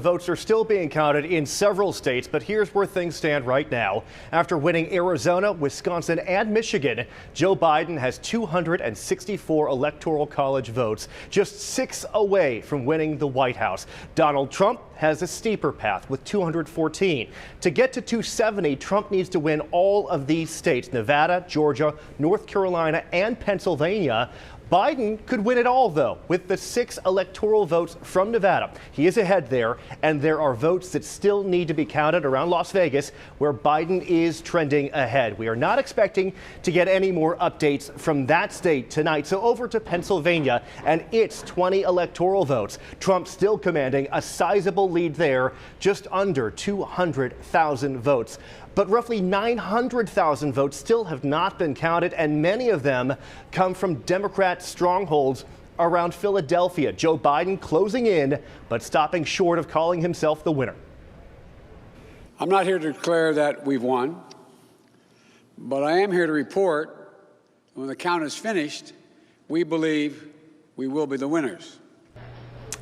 votes are still being counted in several states, but here's where things stand right now. After winning Arizona, Wisconsin, and Michigan, Joe Biden has 264 Electoral College votes, just 6 away from winning the White House. Donald Trump has a steeper path with 214. To get to 270, Trump needs to win all of these states: Nevada, Georgia, North Carolina, and Pennsylvania. Biden could win it all, though, with the 6 electoral votes from Nevada. He is ahead there, and there are votes that still need to be counted around Las Vegas, where Biden is trending ahead. We are not expecting to get any more updates from that state tonight. So over to Pennsylvania and its 20 electoral votes. Trump still commanding a sizable lead there, just under 200,000 votes. But roughly 900,000 votes still have not been counted, and many of them come from Democrat strongholds around Philadelphia. Joe Biden closing in, but stopping short of calling himself the winner. I'm not here to declare that we've won, but I am here to report when the count is finished, we believe we will be the winners.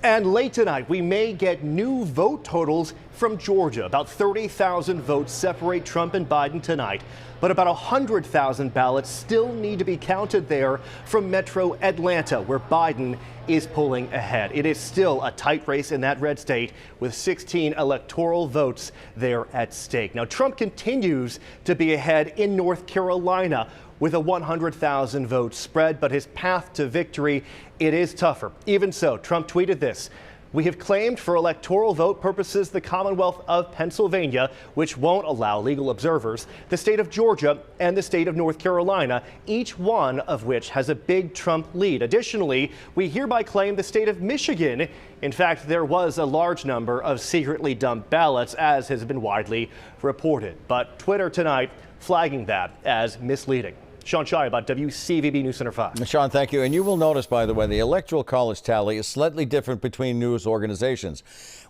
And late tonight, we may get new vote totals from Georgia. About 30,000 votes separate Trump and Biden tonight, but about 100,000 ballots still need to be counted there from Metro Atlanta, where Biden is pulling ahead. It is still a tight race in that red state with 16 electoral votes there at stake. Now, Trump continues to be ahead in North Carolina with a 100,000 vote spread, but his path to victory, it is tougher. Even so, Trump tweeted this: "We have claimed for electoral vote purposes the Commonwealth of Pennsylvania, which won't allow legal observers, the state of Georgia, and the state of North Carolina, each one of which has a big Trump lead. Additionally, we hereby claim the state of Michigan." In fact, there was a large number of secretly dumped ballots, as has been widely reported. But Twitter tonight flagging that as misleading. Sean Shai about WCVB News Center 5. Sean, thank you. And you will notice, by the way, the Electoral College tally is slightly different between news organizations.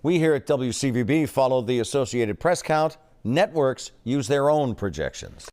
We here at WCVB follow the Associated Press count. Networks use their own projections.